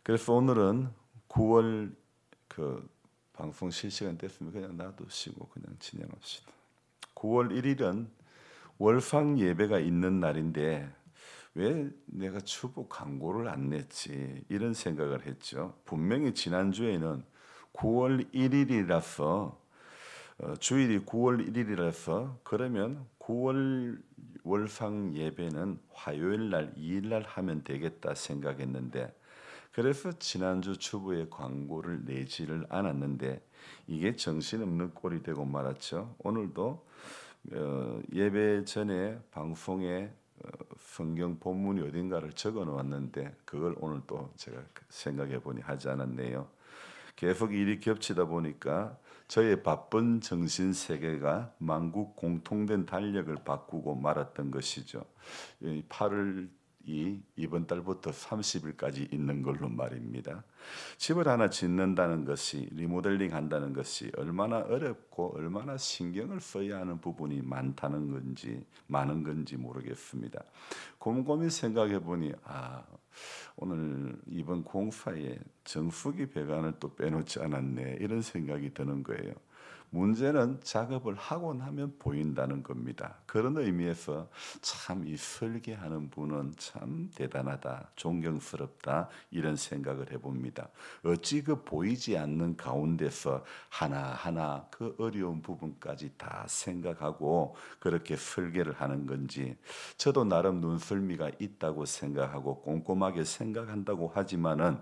그래서 오늘은 9월 방송 실시간 됐으면 그냥 놔두시고 그냥 진행합시다. 9월 1일은 월상 예배가 있는 날인데 왜 내가 추부 광고를 안 냈지 이런 생각을 했죠. 분명히 지난주에는 9월 1일이라서 주일이 9월 1일이라서 그러면 9월 월상 예배는 화요일 날 2일 날 하면 되겠다 생각했는데 그래서 지난주 추부에 광고를 내지를 않았는데 이게 정신없는 꼴이 되고 말았죠. 오늘도 예배 전에 방송에 성경 본문이 어딘가를 적어 놓았는데 그걸 오늘 또 제가 생각해 보니 하지 않았네요. 계속 일이 겹치다 보니까 저의 바쁜 정신 세계가 만국 공통된 달력을 바꾸고 말았던 것이죠. 8월 이번 달부터 30일까지 있는 걸로 말입니다. 집을 하나 짓는다는 것이 리모델링 한다는 것이 얼마나 어렵고 얼마나 신경을 써야 하는 부분이 많은 건지 모르겠습니다. 곰곰이 생각해 보니 오늘 이번 공사에 정수기 배관을 또 빼놓지 않았네 이런 생각이 드는 거예요. 문제는 작업을 하고 나면 보인다는 겁니다. 그런 의미에서 참 이 설계하는 분은 참 대단하다, 존경스럽다 이런 생각을 해봅니다. 어찌 그 보이지 않는 가운데서 하나하나 그 어려운 부분까지 다 생각하고 그렇게 설계를 하는 건지 저도 나름 눈썰미가 있다고 생각하고 꼼꼼하게 생각한다고 하지만은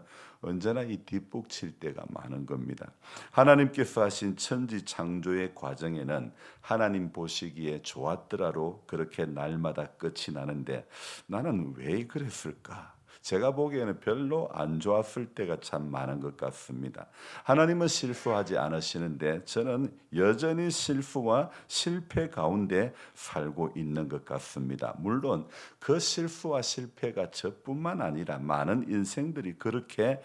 언제나 이 뒷북칠 때가 많은 겁니다. 하나님께서 하신 천지 창조의 과정에는 하나님 보시기에 좋았더라로 그렇게 날마다 끝이 나는데 나는 왜 그랬을까? 제가 보기에는 별로 안 좋았을 때가 참 많은 것 같습니다. 하나님은 실수하지 않으시는데 저는 여전히 실수와 실패 가운데 살고 있는 것 같습니다. 물론 그 실수와 실패가 저뿐만 아니라 많은 인생들이 그렇게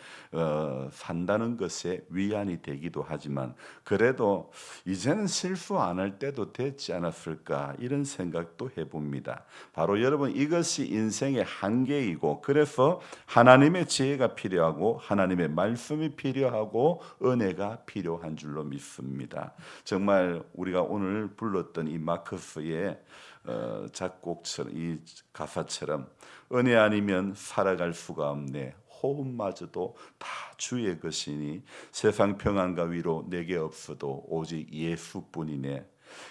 산다는 것에 위안이 되기도 하지만 그래도 이제는 실수 안 할 때도 됐지 않았을까 이런 생각도 해봅니다. 바로 여러분 이것이 인생의 한계이고 그래서 하나님의 지혜가 필요하고 하나님의 말씀이 필요하고 은혜가 필요한 줄로 믿습니다. 정말 우리가 오늘 불렀던 이 마커스의 작곡처럼 이 가사처럼 은혜 아니면 살아갈 수가 없네. 호흡마저도 다 주의 것이니 세상 평안과 위로 내게 없어도 오직 예수뿐이네.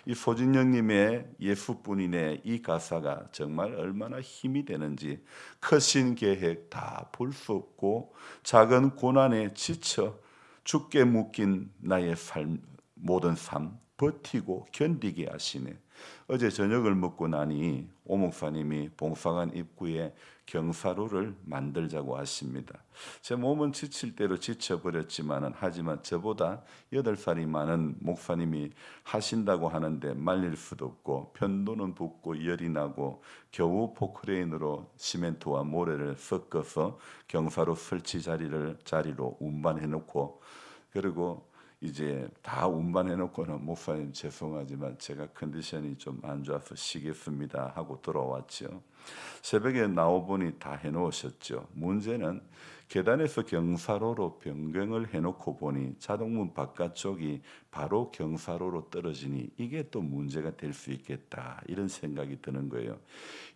이 소진영님의 예수뿐이네 이 가사가 정말 얼마나 힘이 되는지 크신 계획 다 볼 수 없고 작은 고난에 지쳐 죽게 묶인 나의 모든 삶 버티고 견디게 하시네. 어제 저녁을 먹고 나니 오 목사님이 봉사관 입구에 경사로를 만들자고 하십니다. 제 몸은 지칠 대로 지쳐버렸지만은 하지만 저보다 8살이 많은 목사님이 하신다고 하는데 말릴 수도 없고 편도는 붓고 열이 나고 겨우 포크레인으로 시멘트와 모래를 섞어서 경사로 설치 자리로 운반해 놓고 그리고 이제 다 운반해놓고는 목사님 죄송하지만 제가 컨디션이 좀 안 좋아서 쉬겠습니다 하고 돌아왔죠. 새벽에 나와보니 다 해놓으셨죠. 문제는 계단에서 경사로로 변경을 해놓고 보니 자동문 바깥쪽이 바로 경사로로 떨어지니 이게 또 문제가 될 수 있겠다 이런 생각이 드는 거예요.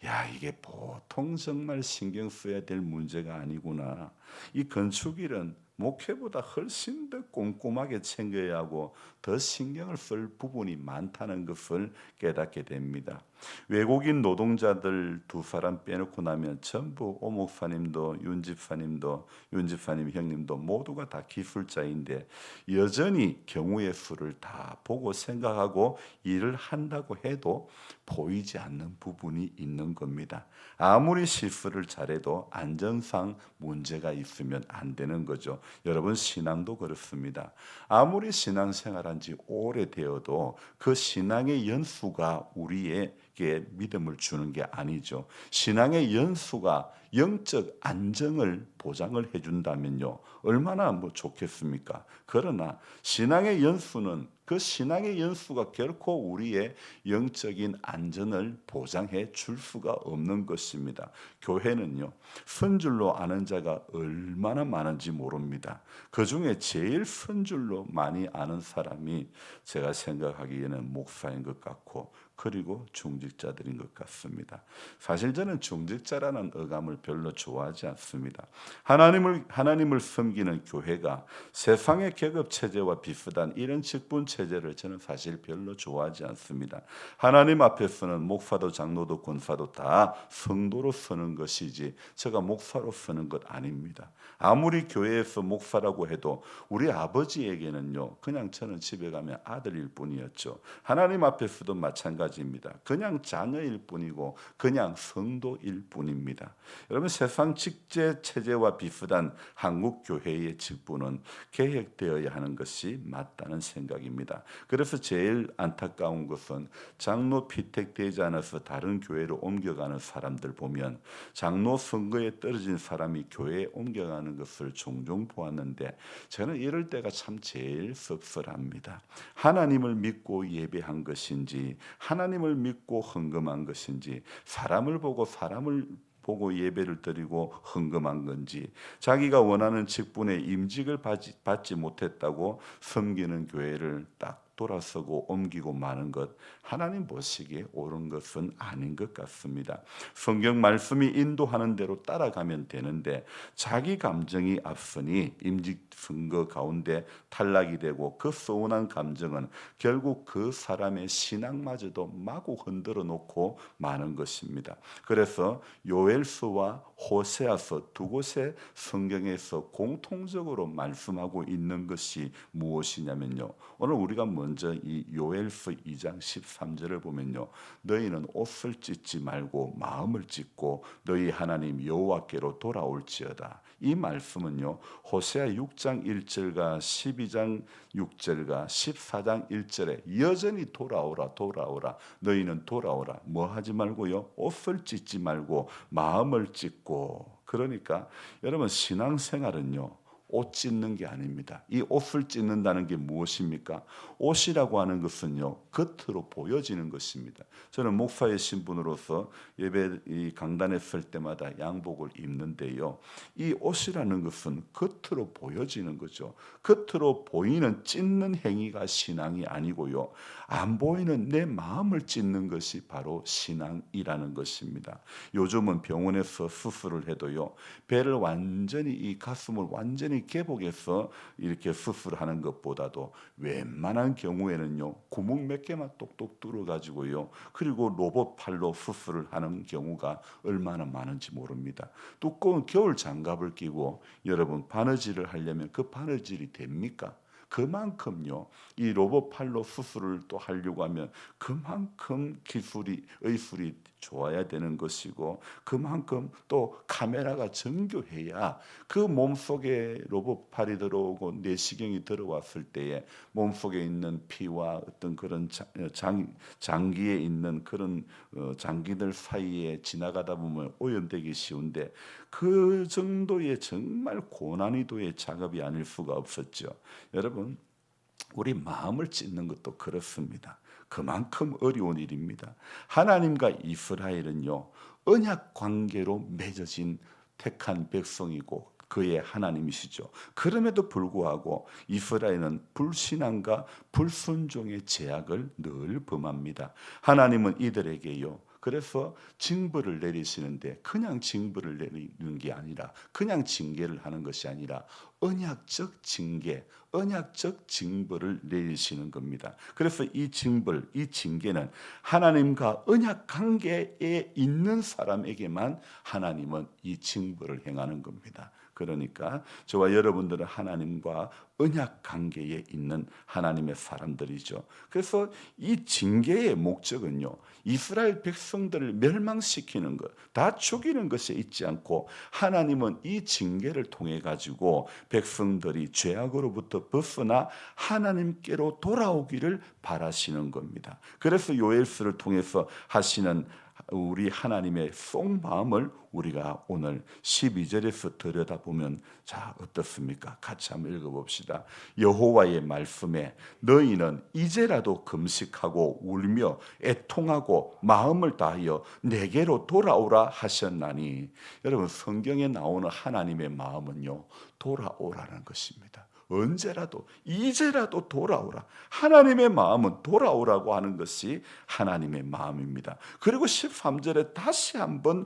야 이게 보통 정말 신경 써야 될 문제가 아니구나. 이 건축일은 목회보다 훨씬 더 꼼꼼하게 챙겨야 하고 더 신경을 쓸 부분이 많다는 것을 깨닫게 됩니다. 외국인 노동자들 2사람 빼놓고 나면 전부 오 목사님도 윤 집사님 형님도 모두가 다 기술자인데 여전히 경우의 수를 다 보고 생각하고 일을 한다고 해도 보이지 않는 부분이 있는 겁니다. 아무리 실수를 잘해도 안전상 문제가 있으면 안 되는 거죠. 여러분 신앙도 그렇습니다. 아무리 신앙생활한 지 오래되어도 그 신앙의 연수가 우리에게 믿음을 주는 게 아니죠. 신앙의 연수가 영적 안정을 보장을 해준다면요, 얼마나 좋겠습니까? 그러나 신앙의 연수는 그 신앙의 연수가 결코 우리의 영적인 안전을 보장해 줄 수가 없는 것입니다. 교회는요, 선줄로 아는 자가 얼마나 많은지 모릅니다. 그 중에 제일 선줄로 많이 아는 사람이 제가 생각하기에는 목사인 것 같고, 그리고 중직자들인 것 같습니다. 사실 저는 중직자라는 어감을 별로 좋아하지 않습니다. 하나님을 섬기는 교회가 세상의 계급 체제와 비슷한 이런 직분 체제를 저는 사실 별로 좋아하지 않습니다. 하나님 앞에서는 목사도 장로도 권사도 다 성도로 서는 것이지 제가 목사로 서는 것 아닙니다. 아무리 교회에서 목사라고 해도 우리 아버지에게는요, 그냥 저는 집에 가면 아들일 뿐이었죠. 하나님 앞에서도 마찬가지입니다. 그냥 자녀일 뿐이고 그냥 성도일 뿐입니다. 여러분, 세상 직제 체제와 비슷한 한국 교회의 직분은 개혁되어야 하는 것이 맞다는 생각입니다. 그래서 제일 안타까운 것은 장로 피택되지 않아서 다른 교회로 옮겨가는 사람들 보면, 장로 선거에 떨어진 사람이 교회에 옮겨가는 것을 종종 보았는데, 저는 이럴 때가 참 제일 씁쓸합니다. 하나님을 믿고 예배한 것인지, 하나님을 믿고 헌금한 것인지, 사람을 보고 예배를 드리고 헌금한 건지, 자기가 원하는 직분의 임직을 받지 못했다고 섬기는 교회를 딱 돌아서고 옮기고 마는 것, 하나님 보시기에 옳은 것은 아닌 것 같습니다. 성경 말씀이 인도하는 대로 따라가면 되는데, 자기 감정이 앞서니 임직 선거 가운데 탈락이 되고, 그 서운한 감정은 결국 그 사람의 신앙마저도 마구 흔들어 놓고 마는 것입니다. 그래서 요엘서와 호세아서 두 곳의 성경에서 공통적으로 말씀하고 있는 것이 무엇이냐면요, 오늘 우리가 먼저 이 요엘서 2장 13절을 보면요, 너희는 옷을 찢지 말고 마음을 찢고 너희 하나님 여호와께로 돌아올지어다. 이 말씀은요, 호세아 6장 1절과 12장 6절과 14장 1절에 여전히 돌아오라 너희는 돌아오라, 뭐 하지 말고요, 옷을 찢지 말고 마음을 찢고. 그러니까 여러분, 신앙생활은요, 옷 찢는 게 아닙니다. 이 옷을 찢는다는 게 무엇입니까? 옷이라고 하는 것은요, 겉으로 보여지는 것입니다. 저는 목사의 신분으로서 예배 이 강단에 설 때마다 양복을 입는데요, 이 옷이라는 것은 겉으로 보여지는 거죠. 겉으로 보이는 찢는 행위가 신앙이 아니고요, 안 보이는 내 마음을 찢는 것이 바로 신앙이라는 것입니다. 요즘은 병원에서 수술을 해도요, 배를 완전히, 이 가슴을 완전히 개복해서 이렇게 수술하는 것보다도 웬만한 경우에는요, 구멍 몇 개만 똑똑 뚫어 가지고요, 그리고 로봇 팔로 수술을 하는 경우가 얼마나 많은지 모릅니다. 두꺼운 겨울 장갑을 끼고 여러분, 바느질을 하려면 그 바느질이 됩니까? 그만큼요, 이 로봇 팔로 수술을 또 하려고 하면 그만큼 의술이 좋아야 되는 것이고, 그만큼 또 카메라가 정교해야 그 몸속에 로봇 팔이 들어오고 내시경이 들어왔을 때에 몸속에 있는 피와 어떤 그런 장기에 있는 그런 장기들 사이에 지나가다 보면 오염되기 쉬운데, 그 정도의 정말 고난이도의 작업이 아닐 수가 없었죠. 여러분, 우리 마음을 찢는 것도 그렇습니다. 그만큼 어려운 일입니다. 하나님과 이스라엘은요, 언약 관계로 맺어진 택한 백성이고 그의 하나님이시죠. 그럼에도 불구하고 이스라엘은 불신앙과 불순종의 죄악을 늘 범합니다. 하나님은 이들에게요, 그래서 징벌을 내리시는데, 그냥 징벌을 내리는 게 아니라, 그냥 징계를 하는 것이 아니라 언약적 징계, 언약적 징벌을 내리시는 겁니다. 그래서 이 징벌, 이 징계는 하나님과 언약 관계에 있는 사람에게만 하나님은 이 징벌을 행하는 겁니다. 그러니까 저와 여러분들은 하나님과 언약 관계에 있는 하나님의 사람들이죠. 그래서 이 징계의 목적은요, 이스라엘 백성들을 멸망시키는 것, 다 죽이는 것에 있지 않고, 하나님은 이 징계를 통해 가지고 백성들이 죄악으로부터 벗어나 하나님께로 돌아오기를 바라시는 겁니다. 그래서 요엘서를 통해서 하시는 우리 하나님의 속마음을 우리가 오늘 12절에서 들여다보면 자 어떻습니까? 같이 한번 읽어봅시다. 여호와의 말씀에 너희는 이제라도 금식하고 울며 애통하고 마음을 다하여 내게로 돌아오라 하셨나니. 여러분, 성경에 나오는 하나님의 마음은요, 돌아오라는 것입니다. 언제라도 이제라도 돌아오라. 하나님의 마음은 돌아오라고 하는 것이 하나님의 마음입니다. 그리고 13절에 다시 한번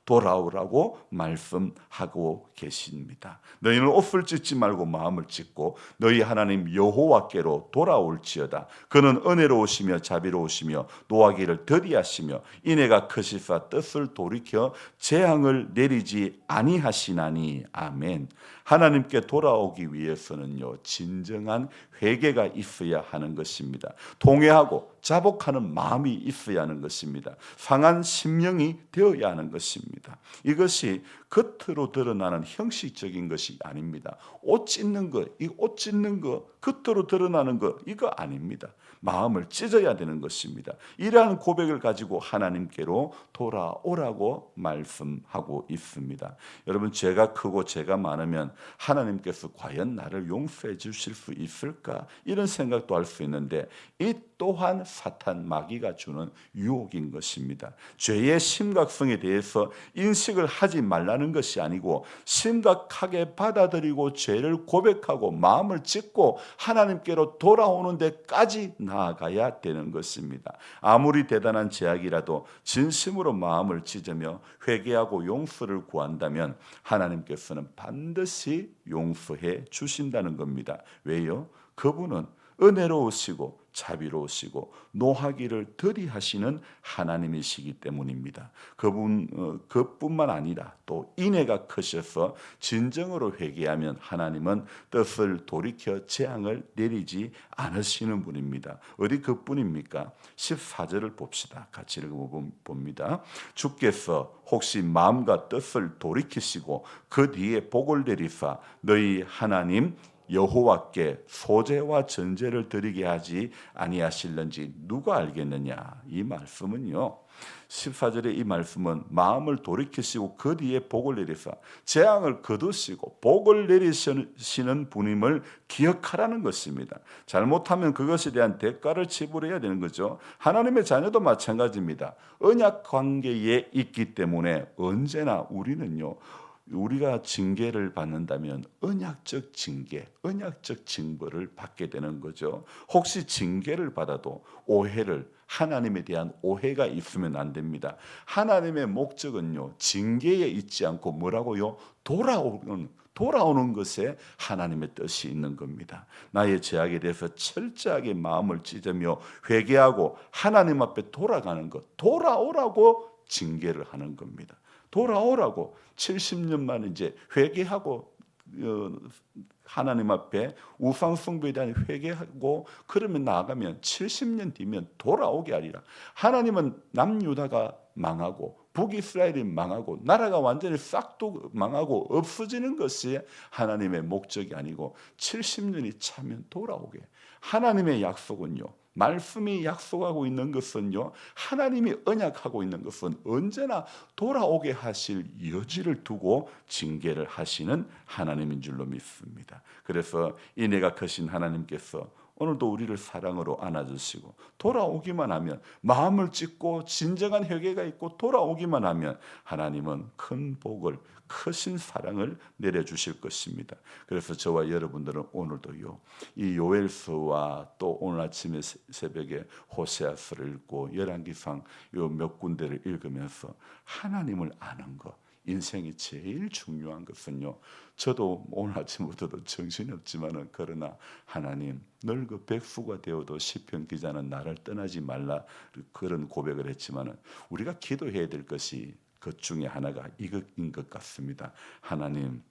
돌아오라고 말씀하고 계십니다. 너희는 옷을 찢지 말고 마음을 찢고 너희 하나님 여호와께로 돌아올지어다. 그는 은혜로우시며 자비로우시며 노하기를 더디하시며 인애가 크시사 뜻을 돌이켜 재앙을 내리지 아니하시나니. 아멘. 하나님께 돌아오기 위해서는요, 진정한 회개가 있어야 하는 것입니다. 통회하고 자복하는 마음이 있어야 하는 것입니다. 상한 심령이 되어야 하는 것입니다. 이것이 겉으로 드러나는 형식적인 것이 아닙니다. 옷 찢는 거, 이 옷 찢는 거, 겉으로 드러나는 거, 이거 아닙니다. 마음을 찢어야 되는 것입니다. 이러한 고백을 가지고 하나님께로 돌아오라고 말씀하고 있습니다. 여러분, 죄가 크고 죄가 많으면 하나님께서 과연 나를 용서해 주실 수 있을까? 이런 생각도 할 수 있는데 이 또한 사탄 마귀가 주는 유혹인 것입니다. 죄의 심각성에 대해서 인식을 하지 말라는 것이 아니고 심각하게 받아들이고 죄를 고백하고 마음을 찢고 하나님께로 돌아오는 데까지 나아가야 되는 것입니다. 아무리 대단한 죄악이라도 진심으로 마음을 찢으며 회개하고 용서를 구한다면 하나님께서는 반드시 용서해 주신다는 겁니다. 왜요? 그분은 은혜로우시고 자비로우시고 노하기를 더디하시는 하나님이시기 때문입니다. 그뿐만 아니라 또 인애가 크셔서 진정으로 회개하면 하나님은 뜻을 돌이켜 재앙을 내리지 않으시는 분입니다. 어디 그뿐입니까? 14절을 봅시다. 같이 읽어봅니다. 주께서 혹시 마음과 뜻을 돌이키시고 그 뒤에 복을 내리사 너희 하나님 여호와께 소제와 전제를 드리게 하지 아니하실는지 누가 알겠느냐. 이 말씀은요, 14절의 이 말씀은 마음을 돌이키시고 그 뒤에 복을 내리사 재앙을 거두시고 복을 내리시는 분임을 기억하라는 것입니다. 잘못하면 그것에 대한 대가를 지불해야 되는 거죠. 하나님의 자녀도 마찬가지입니다. 언약 관계에 있기 때문에 언제나 우리는요, 우리가 징계를 받는다면 언약적 징계, 언약적 징벌을 받게 되는 거죠. 혹시 징계를 받아도 하나님에 대한 오해가 있으면 안 됩니다. 하나님의 목적은요, 징계에 있지 않고 뭐라고요? 돌아오는 것에 하나님의 뜻이 있는 겁니다. 나의 죄악에 대해서 철저하게 마음을 찢으며 회개하고 하나님 앞에 돌아가는 것, 돌아오라고 징계를 하는 겁니다. 돌아오라고 70년 만에 이제 회개하고 하나님 앞에 우상 숭배에 대한 회개하고 그러면 나아가면 70년 뒤면 돌아오게 하리라. 하나님은 남유다가 망하고 북이스라엘이 망하고 나라가 완전히 싹도 망하고 없어지는 것이 하나님의 목적이 아니고 70년이 차면 돌아오게. 하나님의 약속은요, 말씀이 약속하고 있는 것은요, 하나님이 언약하고 있는 것은 언제나 돌아오게 하실 여지를 두고 징계를 하시는 하나님인 줄로 믿습니다. 그래서 인애가 크신 하나님께서 오늘도 우리를 사랑으로 안아주시고 돌아오기만 하면, 마음을 찢고 진정한 회개가 있고 돌아오기만 하면 하나님은 큰 복을, 크신 사랑을 내려주실 것입니다. 그래서 저와 여러분들은 오늘도요, 이 요엘서와 또 오늘 아침에 새벽에 호세아서를 읽고 열왕기상 요 몇 군데를 읽으면서 하나님을 아는 것, 인생이 제일 중요한 것은요, 저도 오늘 아침부터도 정신이 없지만은 그러나 하나님, 늙어 백수가 되어도 시편 기자는 나를 떠나지 말라 그런 고백을 했지만은 우리가 기도해야 될 것이 그 중에 하나가 이것인 것 같습니다. 하나님,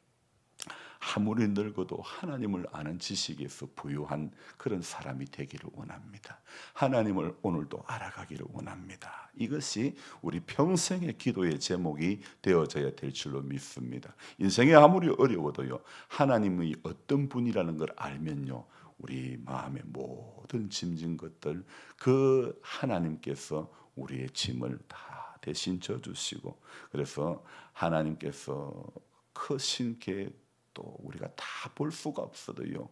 아무리 늙어도 하나님을 아는 지식에서 부유한 그런 사람이 되기를 원합니다. 하나님을 오늘도 알아가기를 원합니다. 이것이 우리 평생의 기도의 제목이 되어져야 될 줄로 믿습니다. 인생이 아무리 어려워도요, 하나님이 어떤 분이라는 걸 알면요, 우리 마음의 모든 짐진 것들 그 하나님께서 우리의 짐을 다 대신 져주시고, 그래서 하나님께서 크신 계획도 우리가 다 볼 수가 없어도요,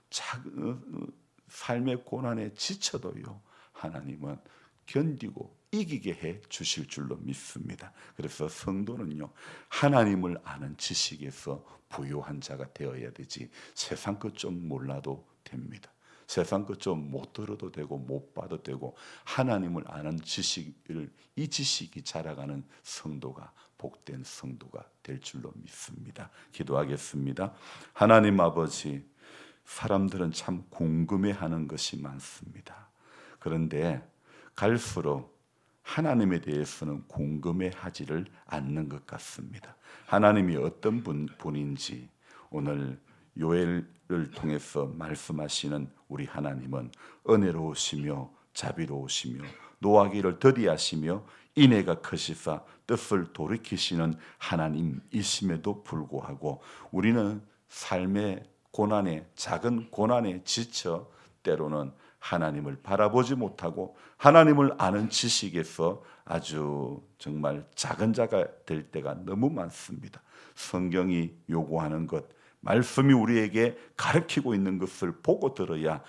작은 삶의 고난에 지쳐도요, 하나님은 견디고 이기게 해 주실 줄로 믿습니다. 그래서 성도는요, 하나님을 아는 지식에서 부유한 자가 되어야 되지, 세상 것 좀 몰라도 됩니다. 세상 것 좀 못 들어도 되고 못 봐도 되고, 하나님을 아는 지식을, 이 지식이 자라가는 성도가 복된 성도가 될 줄로 믿습니다. 기도하겠습니다. 하나님 아버지, 사람들은 참 궁금해하는 것이 많습니다. 그런데 갈수록 하나님에 대해서는 궁금해하지를 않는 것 같습니다. 하나님이 어떤 분인지 오늘 요엘을 통해서 말씀하시는 우리 하나님은 은혜로우시며 자비로우시며 노하기를 더디하시며 인애가 크시사 뜻을 돌이키시는 하나님이심에도 불구하고 우리는 삶의 고난에, 작은 고난에 지쳐 때로는 하나님을 바라보지 못하고 하나님을 아는 지식에서 아주 정말 작은 자가 될 때가 너무 많습니다. 성경이 요구하는 것, 말씀이 우리에게 가르치고 있는 것을 보고 들어야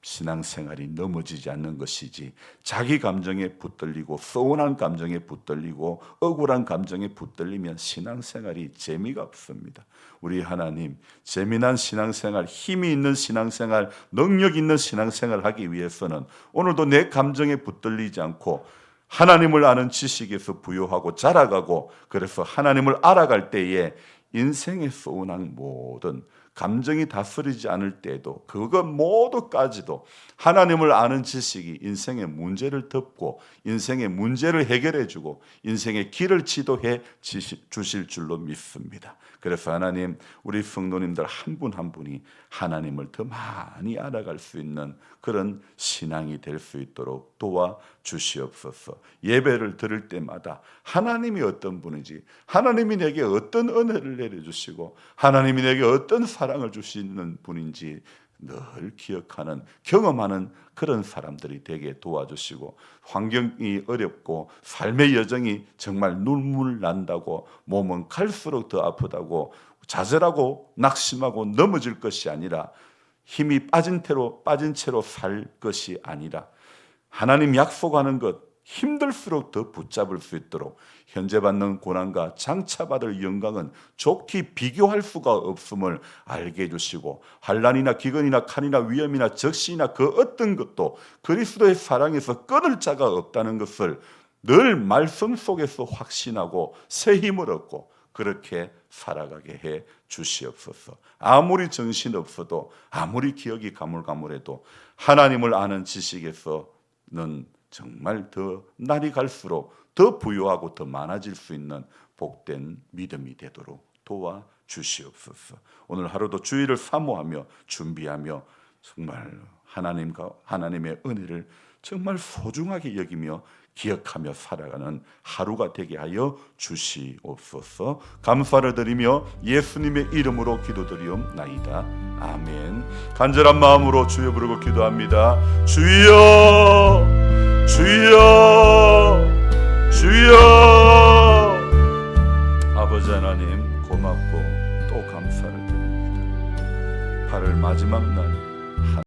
신앙생활이 넘어지지 않는 것이지, 자기 감정에 붙들리고 서운한 감정에 붙들리고 억울한 감정에 붙들리면 신앙생활이 재미가 없습니다. 우리 하나님, 재미난 신앙생활, 힘이 있는 신앙생활, 능력 있는 신앙생활을 하기 위해서는 오늘도 내 감정에 붙들리지 않고 하나님을 아는 지식에서 부유하고 자라가고, 그래서 하나님을 알아갈 때에 인생의 서운한 모든 감정이 다스리지 않을 때에도 그것 모두까지도 하나님을 아는 지식이 인생의 문제를 덮고 인생의 문제를 해결해 주고 인생의 길을 지도해 주실 줄로 믿습니다. 그래서 하나님, 우리 성도님들 한 분 한 분이 하나님을 더 많이 알아갈 수 있는 그런 신앙이 될 수 있도록 도와 주시옵소서. 예배를 드릴 때마다 하나님이 어떤 분인지, 하나님이 내게 어떤 은혜를 내려주시고 하나님이 내게 어떤 사랑을 주시는 분인지 늘 기억하는, 경험하는 그런 사람들이 되게 도와주시고, 환경이 어렵고 삶의 여정이 정말 눈물 난다고 몸은 갈수록 더 아프다고 좌절하고 낙심하고 넘어질 것이 아니라, 힘이 빠진 채로 살 것이 아니라 하나님 약속하는 것 힘들수록 더 붙잡을 수 있도록 현재 받는 고난과 장차 받을 영광은 좋게 비교할 수가 없음을 알게 해주시고, 환난이나 기근이나 칼이나 위험이나 적신이나 그 어떤 것도 그리스도의 사랑에서 끊을 자가 없다는 것을 늘 말씀 속에서 확신하고 새 힘을 얻고 그렇게 살아가게 해 주시옵소서. 아무리 정신없어도, 아무리 기억이 가물가물해도 하나님을 아는 지식에서는 정말 더 날이 갈수록 더 부유하고 더 많아질 수 있는 복된 믿음이 되도록 도와 주시옵소서. 오늘 하루도 주일을 사모하며 준비하며 정말 하나님의 은혜를 정말 소중하게 여기며 기억하며 살아가는 하루가 되게 하여 주시옵소서. 감사를 드리며 예수님의 이름으로 기도드리옵나이다. 아멘. 간절한 마음으로 주여 부르고 기도합니다. 주여, 주여, 주여. 아버지 하나님, 고맙고 또 감사를 드립니다. 8월 마지막 날